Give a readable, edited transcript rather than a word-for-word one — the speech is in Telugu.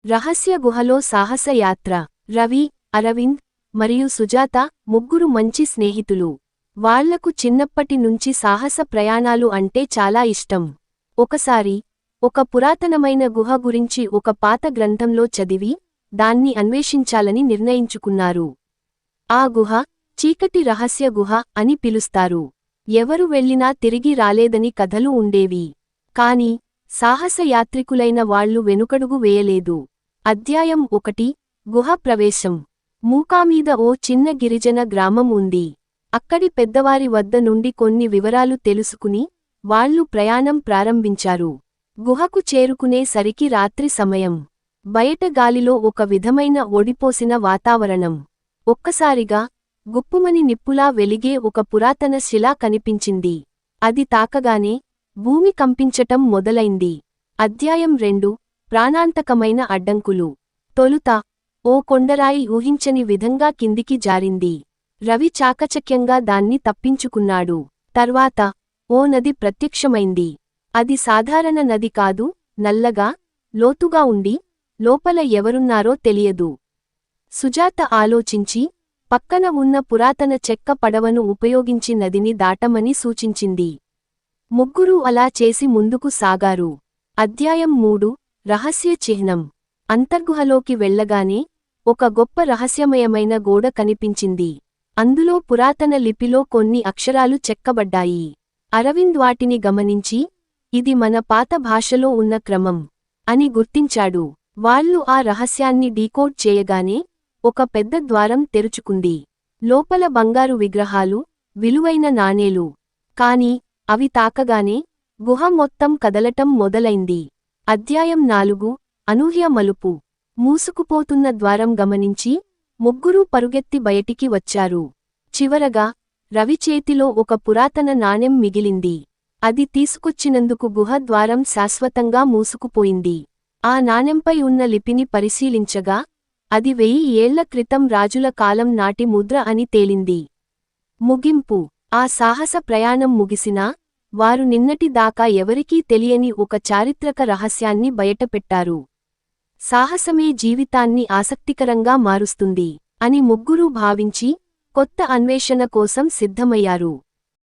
రహస్య గుహలో సాహస యాత్ర. రవి, అరవింద్ మరియు సుజాత ముగ్గురు మంచి స్నేహితులు. వాళ్లకు చిన్నప్పటి నుంచి సాహస ప్రయాణాలు అంటే చాలా ఇష్టం. ఒకసారి ఒక పురాతనమైన గుహ గురించి ఒక పాత గ్రంథంలో చదివి దాన్ని అన్వేషించాలని నిర్ణయించుకున్నారు. ఆ గుహ చీకటి రహస్య గుహ అని పిలుస్తారు. ఎవరు వెళ్లినా తిరిగి రాలేదని కథలు ఉండేవి. కాని సాహస యాత్రికులైన వాళ్లు వెనుకడుగు వేయలేదు. అధ్యాయం 1 గుహ ప్రవేశం. మూకామీద ఓ చిన్న గిరిజన గ్రామం ఉంది. అక్కడి పెద్దవారి వద్ద నుండి కొన్ని వివరాలు తెలుసుకుని వాళ్లు ప్రయాణం ప్రారంభించారు. గుహకు చేరుకునే సరికి రాత్రి సమయం. బయట గాలిలో ఒక విధమైన ఒడిపోసిన వాతావరణం. ఒక్కసారిగా గుప్పుమని నిప్పులా వెలిగే ఒక పురాతన శిల కనిపించింది. అది తాకగానే భూమి కంపించటం మొదలైంది. అధ్యాయం 2 ప్రాణాంతకమైన అడ్డంకులు. తొలుత ఓ కొండరాయి ఊహించని విధంగా కిందికి జారింది. రవి చాకచక్యంగా దాన్ని తప్పించుకున్నాడు. తర్వాత ఓ నది ప్రత్యక్షమైంది. అది సాధారణ నది కాదు, నల్లగా, లోతుగా ఉండి లోపల ఎవరున్నారో తెలియదు. సుజాత ఆలోచించి పక్కన ఉన్న పురాతన చెక్క పడవను ఉపయోగించి నదిని దాటమని సూచించింది. ముగ్గురూ అలా చేసి ముందుకు సాగారు. అధ్యాయం 3 రహస్య చిహ్నం. అంతర్గుహలోకి వెళ్లగానే ఒక గొప్ప రహస్యమయమైన గోడ కనిపించింది. అందులో పురాతన లిపిలో కొన్ని అక్షరాలు చెక్కబడ్డాయి. అరవింద్ వాటిని గమనించి ఇది మన పాత భాషలో ఉన్న క్రమం అని గుర్తించాడు. వాళ్లు ఆ రహస్యాన్ని డీకోడ్ చేయగానే ఒక పెద్ద ద్వారం తెరుచుకుంది. లోపల బంగారు విగ్రహాలు, విలువైన నాణేలు. కాని అవి తాకగానే గుహ మొత్తం కదలటం మొదలైంది. అధ్యాయం 4 అనూహ్య మలుపు. మూసుకుపోతున్న ద్వారం గమనించి ముగ్గురూ పరుగెత్తి బయటికి వచ్చారు. చివరగా రవి చేతిలో ఒక పురాతన నాణెం మిగిలింది. అది తీసుకొచ్చినందుకు గుహ ద్వారం శాశ్వతంగా మూసుకుపోయింది. ఆ నాణెంపై ఉన్న లిపిని పరిశీలించగా అది 1000 ఏళ్ల క్రితం రాజుల కాలం నాటి ముద్ర అని తేలింది. ముగింపు. ఆ సాహస ప్రయాణం ముగిసినా వారు నిన్నటి దాకా ఎవరికీ తెలియని ఒక చారిత్రక రహస్యాన్ని బయటపెట్టారు. సాహసమే జీవితాన్ని ఆసక్తికరంగా మారుస్తుంది అని ముగ్గురూ భావించి కొత్త అన్వేషణ కోసం సిద్ధమయ్యారు.